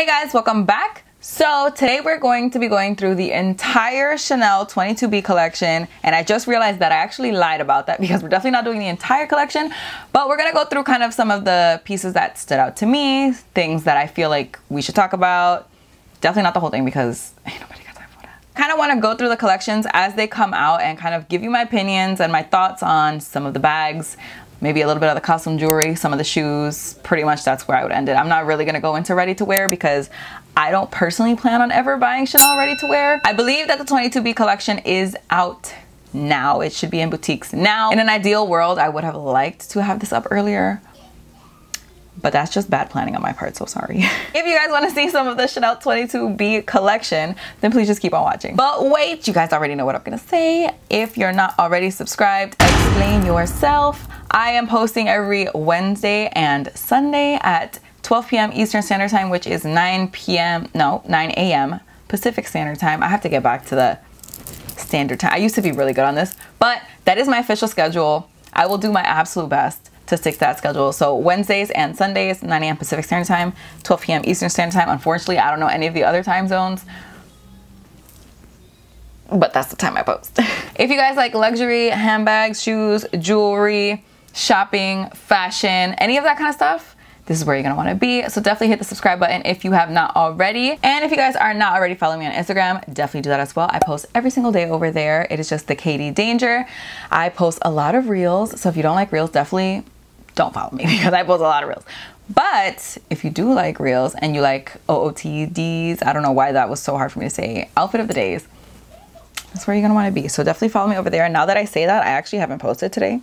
Hey guys, welcome back. So today we're going to be going through the entire Chanel 22B collection, and I just realized that I actually lied about that because we're definitely not doing the entire collection, but we're gonna go through kind of some of the pieces that stood out to me, things that I feel like we should talk about. Definitely not the whole thing because ain't nobody got time for that. Kind of want to go through the collections as they come out and kind of give you my opinions and my thoughts on some of the bags, maybe a little bit of the costume jewelry, some of the shoes. Pretty much that's where I would end it. I'm not really gonna go into ready to wear because I don't personally plan on ever buying Chanel ready to wear. I believe that the 22B collection is out now. It should be in boutiques now. In an ideal world, I would have liked to have this up earlier, but that's just bad planning on my part, so sorry. If you guys want to see some of the Chanel 22B collection, then please just keep on watching. But wait, you guys already know what I'm gonna say. If you're not already subscribed, explain yourself. I am posting every Wednesday and Sunday at 12 p.m. Eastern Standard Time, which is 9 a.m. Pacific Standard Time. I have to get back to the standard time. I used to be really good on this, but that is my official schedule. I will do my absolute best to stick to that schedule. So Wednesdays and Sundays, 9 a.m. Pacific Standard Time, 12 p.m. Eastern Standard Time. Unfortunately, I don't know any of the other time zones, but that's the time I post. If you guys like luxury, handbags, shoes, jewelry, shopping, fashion, any of that kind of stuff, this is where you're gonna wanna be. So definitely hit the subscribe button if you have not already. And if you guys are not already following me on Instagram, definitely do that as well. I post every single day over there. It is just the Katie Danger. I post a lot of reels. So if you don't like reels, definitely don't follow me because I post a lot of reels. But if you do like reels and you like OOTDs, I don't know why that was so hard for me to say, outfit of the days, that's where you're gonna wanna be. So definitely follow me over there. Now that I say that, I actually haven't posted today.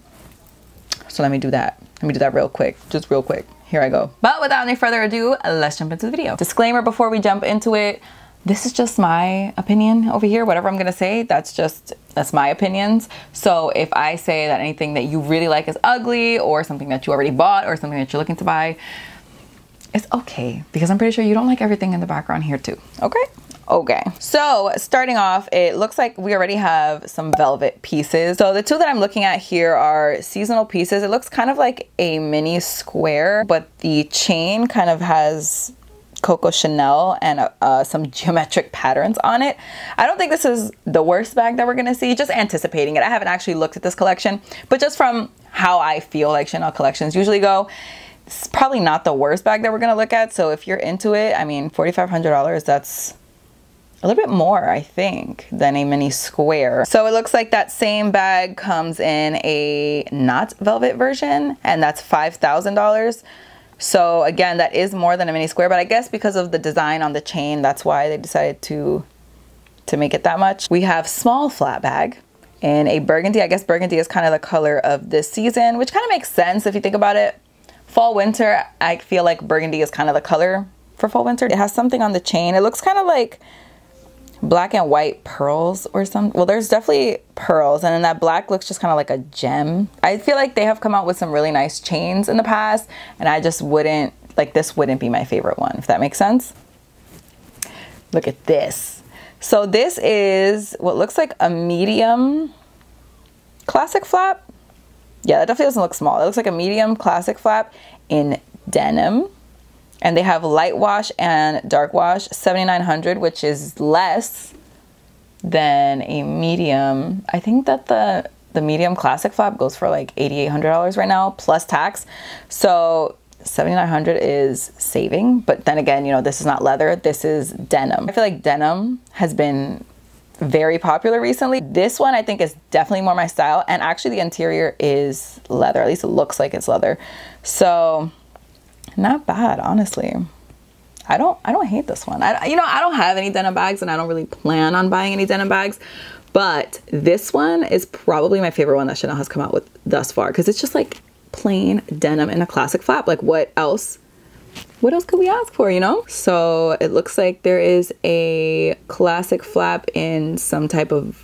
So let me do that. Let me do that real quick, just real quick. Here I go. But without any further ado, let's jump into the video. Disclaimer before we jump into it, this is just my opinion over here. Whatever I'm gonna say, that's my opinions. So if I say that anything that you really like is ugly or something that you already bought or something that you're looking to buy, it's okay because I'm pretty sure you don't like everything in the background here too, okay? Okay, so starting off, it looks like we already have some velvet pieces. So the two that I'm looking at here are seasonal pieces. It looks kind of like a mini square, but the chain kind of has Coco Chanel and some geometric patterns on it. I don't think this is the worst bag that we're gonna see, just anticipating it. I haven't actually looked at this collection, but just from how I feel like Chanel collections usually go, it's probably not the worst bag that we're gonna look at. So if you're into it, I mean, $4,500, that's a little bit more, I think, than a mini square. So it looks like that same bag comes in a not velvet version, and that's $5,000. So again, that is more than a mini square, but I guess because of the design on the chain, that's why they decided to make it that much. We have small flat bag in a burgundy. I guess burgundy is kind of the color of this season, which kind of makes sense if you think about it. Fall, winter, I feel like burgundy is kind of the color for fall, winter. It has something on the chain. It looks kind of like black and white pearls or something. Well, there's definitely pearls, and then that black looks just kind of like a gem. I feel like they have come out with some really nice chains in the past, and I just wouldn't, like, this wouldn't be my favorite one, if that makes sense. Look at this. So this is what looks like a medium classic flap. Yeah, that definitely doesn't look small. It looks like a medium classic flap in denim. And they have light wash and dark wash, $7,900, which is less than a medium. I think that the medium classic flap goes for like $8,800 right now, plus tax. So $7,900 is saving. But then again, you know, this is not leather, this is denim. I feel like denim has been very popular recently. This one I think is definitely more my style. And actually the interior is leather, at least it looks like it's leather. So not bad, honestly. I don't hate this one. You know, I don't have any denim bags and I don't really plan on buying any denim bags, but this one is probably my favorite one that Chanel has come out with thus far because it's just like plain denim in a classic flap. Like what else could we ask for, you know? So it looks like there is a classic flap in some type of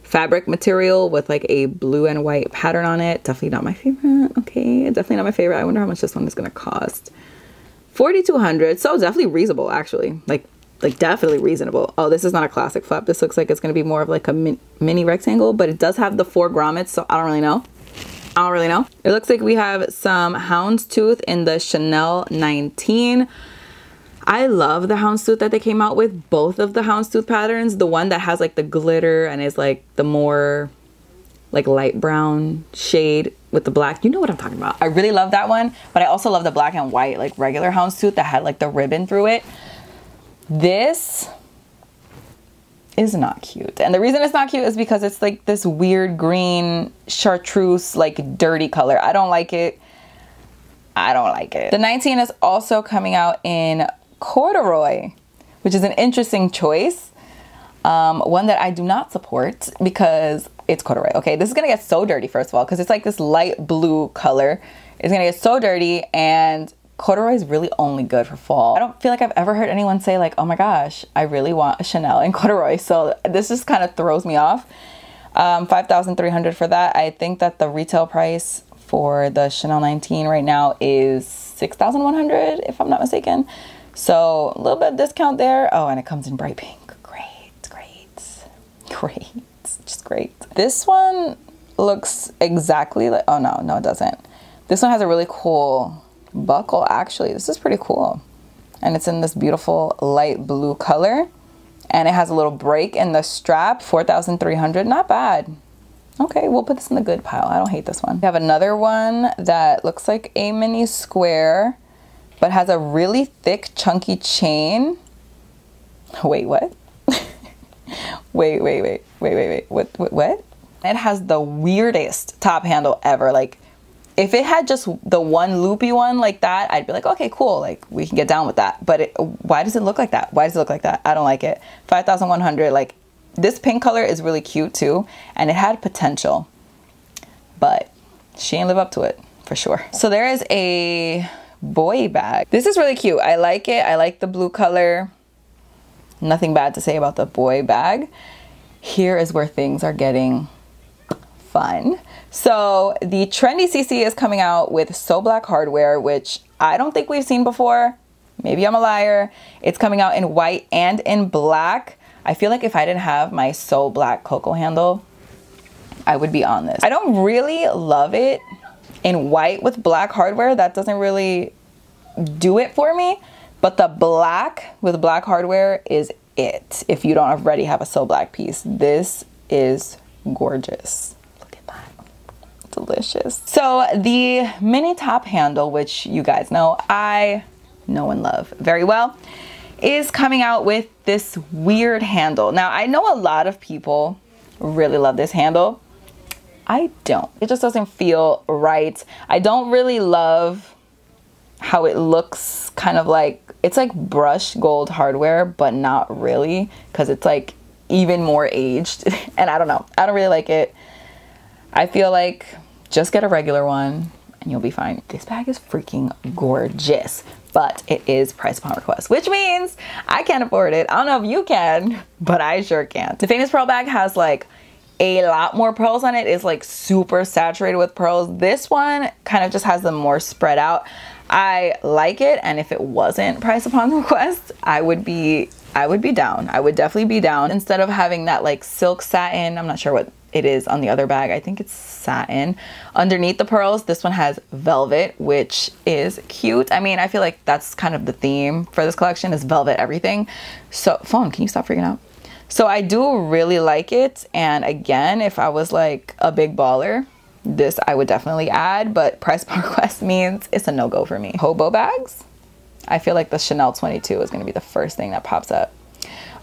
fabric material with like a blue and white pattern on it. Definitely not my favorite. Okay, definitely not my favorite. I wonder how much this one is gonna cost. $4,200. So definitely reasonable, actually. Like definitely reasonable. Oh, this is not a classic flap. This looks like it's gonna be more of like a mini rectangle, but it does have the 4 grommets, so I don't really know. It looks like we have some houndstooth in the Chanel 19. I love the houndstooth that they came out with, both of the houndstooth patterns. The one that has like the glitter and is like the more like light brown shade with the black. You know what I'm talking about. I really love that one, but I also love the black and white like regular houndstooth that had like the ribbon through it. This is not cute. And the reason it's not cute is because it's like this weird green chartreuse like dirty color. I don't like it. I don't like it. The 19 is also coming out in corduroy, which is an interesting choice. One that I do not support because it's corduroy. Okay, this is gonna get so dirty, first of all, because it's like this light blue color. It's gonna get so dirty, and corduroy is really only good for fall. I don't feel like I've ever heard anyone say like, oh my gosh, I really want a Chanel in corduroy. So this just kind of throws me off. 5,300 for that. I think that the retail price for the Chanel 19 right now is 6,100 if I'm not mistaken. So a little bit of discount there. Oh, and it comes in bright pink. Great, just great. This one looks exactly like, oh no, it doesn't. This one has a really cool buckle, actually. This is pretty cool. And it's in this beautiful light blue color. And it has a little break in the strap, 4,300, not bad. Okay, we'll put this in the good pile. I don't hate this one. We have another one that looks like a mini square, but has a really thick, chunky chain. Wait, what? Wait. What? It has the weirdest top handle ever. Like, if it had just the one loopy one like that, I'd be like, okay, cool. Like, we can get down with that. But why does it look like that? Why does it look like that? I don't like it. 5,100. Like, this pink color is really cute too. And it had potential. But she ain't live up to it, for sure. So there is a boy bag. This is really cute. I like it. I like the blue color. Nothing bad to say about the boy bag. Here is where things are getting fun. So the Trendy CC is coming out with So Black hardware, which I don't think we've seen before. Maybe I'm a liar. It's coming out in white and in black. I feel like if I didn't have my So Black Coco handle, I would be on this. I don't really love it in white with black hardware. That doesn't really do it for me. But the black with black hardware is it. If you don't already have a So Black piece, this is gorgeous. Look at that. Delicious. So the mini top handle, which you guys know I know and love very well, is coming out with this weird handle. Now, I know a lot of people really love this handle. I don't. It just doesn't feel right. I don't really love how it looks, kind of like, it's like brushed gold hardware, but not really, because it's like even more aged. And I don't know. I don't really like it. I feel like just get a regular one and you'll be fine. This bag is freaking gorgeous, but it is price upon request, which means I can't afford it. I don't know if you can, but I sure can't. The Famous Pearl bag has like a lot more pearls on it. It's like super saturated with pearls. This one kind of just has them more spread out. I like it, and if it wasn't price upon request, I would be down. I would definitely be down. Instead of having that like silk satin, I'm not sure what it is on the other bag. I think it's satin. Underneath the pearls, this one has velvet, which is cute. I mean, I feel like that's kind of the theme for this collection, is velvet everything. So, phone, can you stop freaking out? So I do really like it, and again, if I was like a big baller, this I would definitely add, but price per request means it's a no-go for me. Hobo bags. I feel like the Chanel 22 is going to be the first thing that pops up.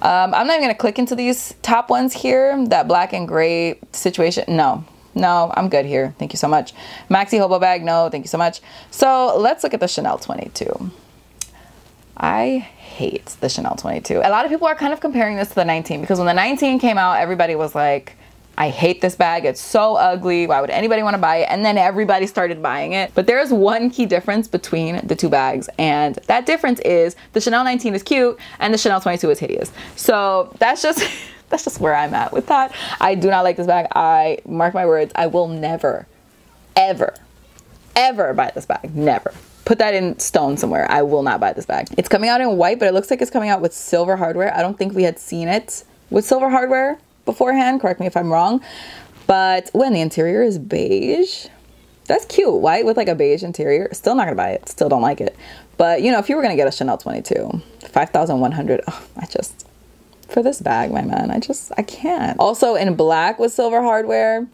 I'm not even going to click into these top ones here. That black and gray situation. No, I'm good here. Thank you so much. Maxi Hobo bag. No, thank you so much. So let's look at the Chanel 22. I hate the Chanel 22. A lot of people are kind of comparing this to the 19, because when the 19 came out, everybody was like, I hate this bag. It's so ugly. Why would anybody want to buy it? And then everybody started buying it. But there is one key difference between the two bags. And that difference is the Chanel 19 is cute and the Chanel 22 is hideous. So that's just where I'm at with that. I do not like this bag. I mark my words. I will never, ever, ever buy this bag. Never. Put that in stone somewhere. I will not buy this bag. It's coming out in white, but it looks like it's coming out with silver hardware. I don't think we had seen it with silver hardware beforehand. Correct me if I'm wrong. But when the interior is beige, That's cute. White with like a beige interior. Still not gonna buy it. Still don't like it. But you know, if you were gonna get a Chanel 22, 5,100. Oh, for this bag, my man, I can't. Also in black with silver hardware.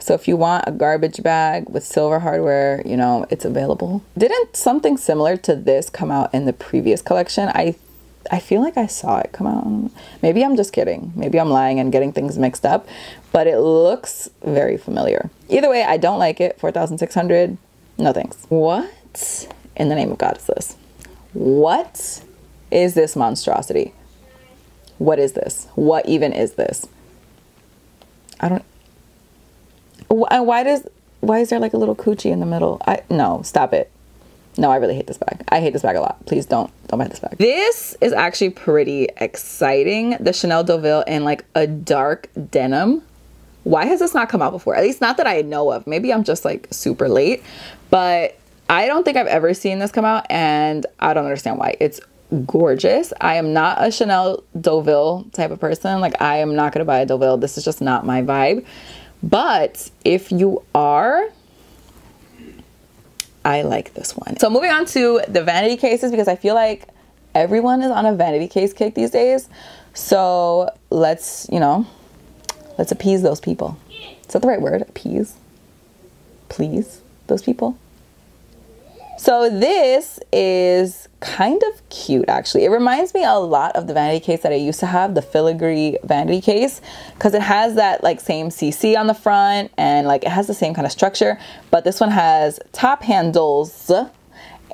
So if you want a garbage bag with silver hardware, you know, it's available. Didn't something similar to this come out in the previous collection? I feel like I saw it come out. Maybe I'm just kidding. Maybe I'm lying and getting things mixed up, but it looks very familiar. Either way, I don't like it. 4,600. No thanks. What in the name of God is this? What is this monstrosity? What is this? What even is this? Why is there like a little coochie in the middle? No, stop it. No, I really hate this bag. I hate this bag a lot. Please don't buy this bag. This is actually pretty exciting. The Chanel Deauville in like a dark denim. Why has this not come out before? At least not that I know of. Maybe I'm just like super late, but I don't think I've ever seen this come out, and I don't understand why. It's gorgeous. I am not a Chanel Deauville type of person. Like, I am not gonna buy a Deauville. This is just not my vibe. But if you are, I like this one. So moving on to the vanity cases, because I feel like everyone is on a vanity case kick these days. So let's, you know, let's appease those people. Is that the right word? Appease? Please those people? So this is kind of cute, actually. It reminds me a lot of the vanity case that I used to have, the filigree vanity case, because it has that like same CC on the front, and like it has the same kind of structure, but this one has top handles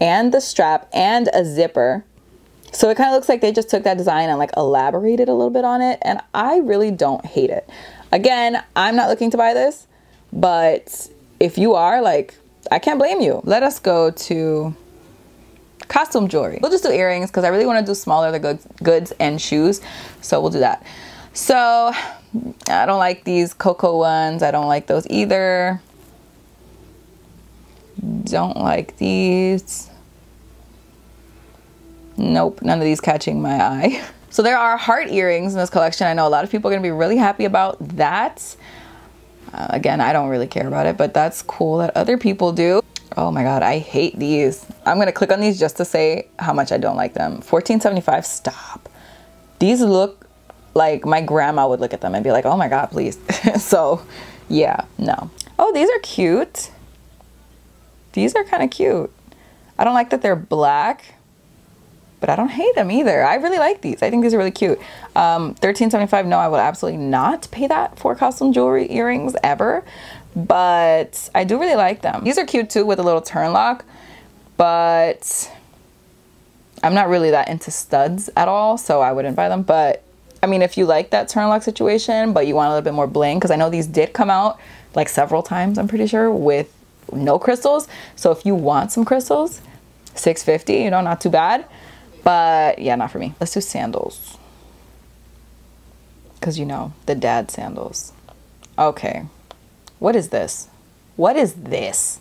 and the strap and a zipper. So it kind of looks like they just took that design and like elaborated a little bit on it, and I really don't hate it. Again, I'm not looking to buy this, but if you are, like, I can't blame you. Let us go to costume jewelry. We'll just do earrings because I really want to do smaller goods and shoes. So we'll do that. So I don't like these Coco ones. I don't like those either. Don't like these. Nope, none of these catching my eye. So there are heart earrings in this collection. I know a lot of people are going to be really happy about that. Again, I don't really care about it, but that's cool that other people do. Oh my God, I hate these. I'm gonna click on these just to say how much I don't like them. $14.75, stop. These look like my grandma would look at them and be like, oh my God, please. So yeah, no. Oh, these are cute. These are kind of cute. I don't like that they're black, but I don't hate them either. I really like these. I think these are really cute. $13.75, no, I would absolutely not pay that for costume jewelry earrings ever, but I do really like them. These are cute too with a little turn lock, but I'm not really that into studs at all, so I wouldn't buy them. But I mean, if you like that turn lock situation, but you want a little bit more bling, because I know these did come out like several times, I'm pretty sure, with no crystals. So if you want some crystals, $6.50, you know, not too bad. But yeah, not for me. Let's do sandals. Because, you know, the dad sandals. Okay. What is this? What is this?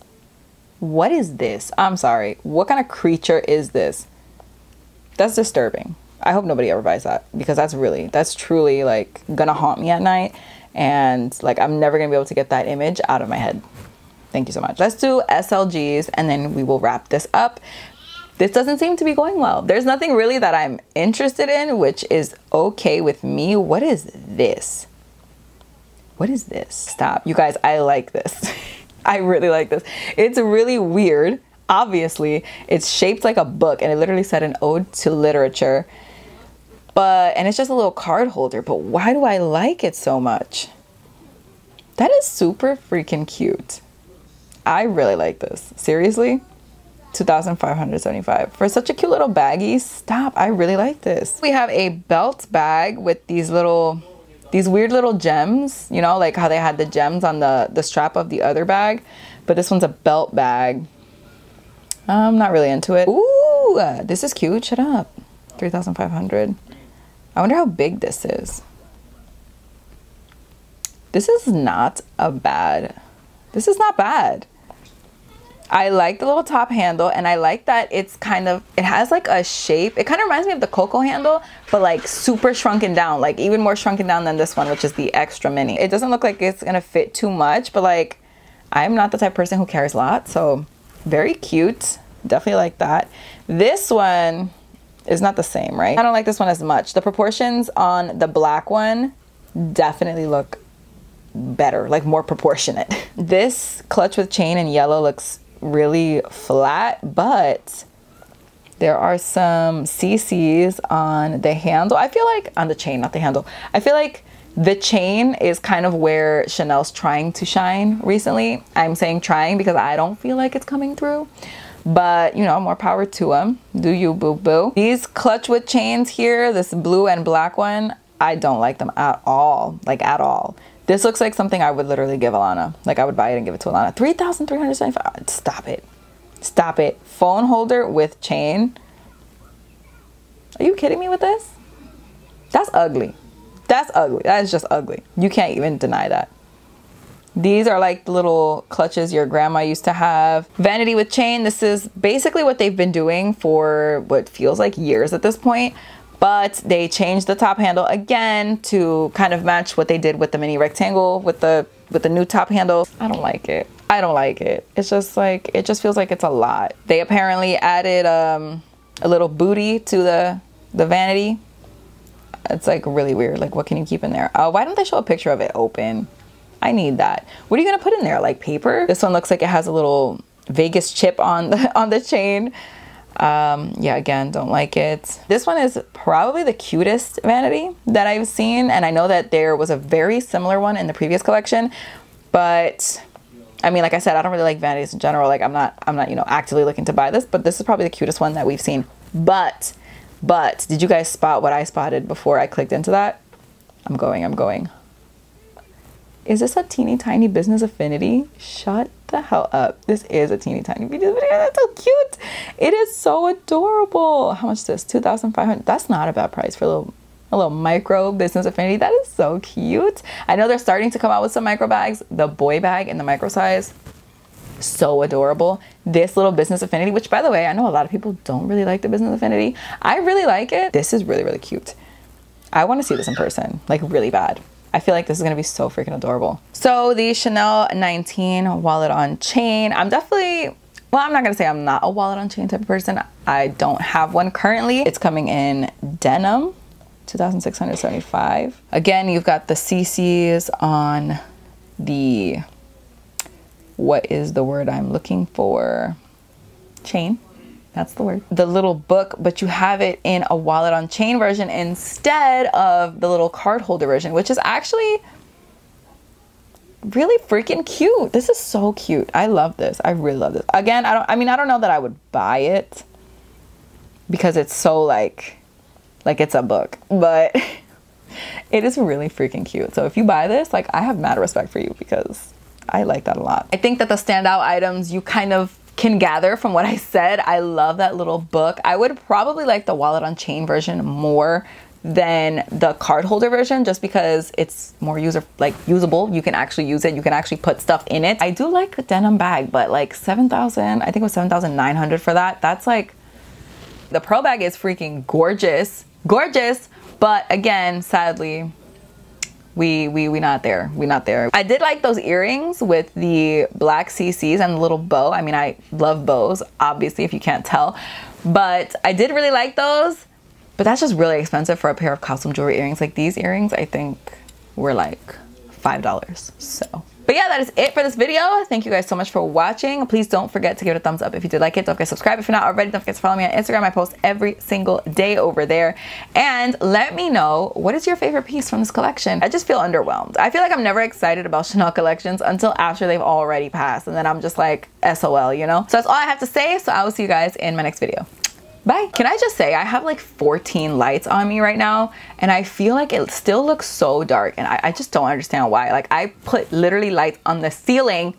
What is this? I'm sorry. What kind of creature is this? That's disturbing. I hope nobody ever buys that, because that's truly like gonna haunt me at night. And like, I'm never gonna be able to get that image out of my head. Thank you so much. Let's do SLGs and then we will wrap this up. This doesn't seem to be going well. There's nothing really that I'm interested in, which is okay with me. What is this? What is this? Stop. You guys, I like this. I really like this. It's really weird. Obviously, it's shaped like a book, and it literally said an ode to literature. And it's just a little card holder, but why do I like it so much? That is super freaking cute. I really like this. Seriously? $2,575 for such a cute little baggie. Stop. I really like this. We have a belt bag with these weird little gems, you know, like how they had the gems on the strap of the other bag, but this one's a belt bag. I'm not really into it. Ooh, this is cute. Shut up. $3,500. I wonder how big this is. This is not bad. This is not bad. I like the little top handle, and I like that it has like a shape. It kind of reminds me of the Coco handle, but like super shrunken down, like even more shrunken down than this one, which is the extra mini. It doesn't look like it's gonna fit too much, but like, I'm not the type of person who carries a lot, so very cute. Definitely like that. This one is not the same, right? I don't like this one as much. The proportions on the black one definitely look better, like more proportionate. This clutch with chain in yellow looks really flat, but there are some CCs on the handle. I feel like on the chain, not the handle. I feel like the chain is kind of where Chanel's trying to shine recently. I'm saying trying because I don't feel like it's coming through, but you know, more power to them. Do you, boo boo. These clutch with chains here, this blue and black one, I don't like them at all, like at all. This looks like something I would literally give Alana. Like I would buy it and give it to Alana. $3,375. Stop it. Stop it. Phone holder with chain. Are you kidding me with this? That's ugly. That's ugly. That is just ugly. You can't even deny that. These are like the little clutches your grandma used to have. Vanity with chain. This is basically what they've been doing for what feels like years at this point. But they changed the top handle again to kind of match what they did with the mini rectangle with the new top handle. I don't like it. I don't like it. It's just like, it just feels like it's a lot. They apparently added a little booty to the vanity. It's like really weird. Like what can you keep in there? Why don't they show a picture of it open? I need that. What are you gonna put in there? Like paper? This one looks like it has a little Vegas chip on the chain. Yeah, again, don't like it. This one is probably the cutest vanity that I've seen, and I know that there was a very similar one in the previous collection, but I mean, like I said, I don't really like vanities in general. Like I'm not, you know, actively looking to buy this, but this is probably the cutest one that we've seen. But did you guys spot what I spotted before I clicked into that? I'm going. Is this a teeny tiny business affinity? Shut the hell up. This is a teeny tiny business affinity. That's so cute. It is so adorable. How much is this? $2,500. That's not a bad price for a little micro business affinity. That is so cute. I know they're starting to come out with some micro bags. The boy bag in the micro size, so adorable. This little business affinity, which by the way, I know a lot of people don't really like the business affinity. I really like it. This is really, really cute. I want to see this in person, like really bad. I feel like this is going to be so freaking adorable. So the Chanel 19 wallet on chain. I'm definitely, well, I'm not going to say I'm not a wallet on chain type of person. I don't have one currently. It's coming in denim, $2,675. Again, you've got the CCs on the, what is the word I'm looking for? Chain. That's the word. The little book, but you have it in a wallet on chain version instead of the little card holder version, which is actually really freaking cute. This is so cute. I love this. I really love this. Again, I don't know that I would buy it because it's so like it's a book, but it is really freaking cute. So if you buy this, like I have mad respect for you because I like that a lot. I think that the standout items you kind of can gather from what I said. I love that little book. I would probably like the wallet on chain version more than the card holder version just because it's more usable. You can actually use it. You can actually put stuff in it. I do like the denim bag, but like 7,000, I think it was 7,900 for that. That's like, the pearl bag is freaking gorgeous. Gorgeous, but again, sadly, we not there. We not there. I did like those earrings with the black CCs and the little bow. I mean, I love bows, obviously, if you can't tell. But I did really like those. But that's just really expensive for a pair of costume jewelry earrings. Like these earrings, I think were like $5. So. But yeah, that is it for this video. Thank you guys so much for watching. Please don't forget to give it a thumbs up if you did like it. Don't forget to subscribe if you're not already. Don't forget to follow me on Instagram. I post every single day over there. And let me know, what is your favorite piece from this collection? I just feel underwhelmed. I feel like I'm never excited about Chanel collections until after they've already passed. And then I'm just like, SOL, you know? So that's all I have to say. So I will see you guys in my next video. Bye. Can I just say, I have like 14 lights on me right now and I feel like it still looks so dark and I just don't understand why. Like I put literally lights on the ceiling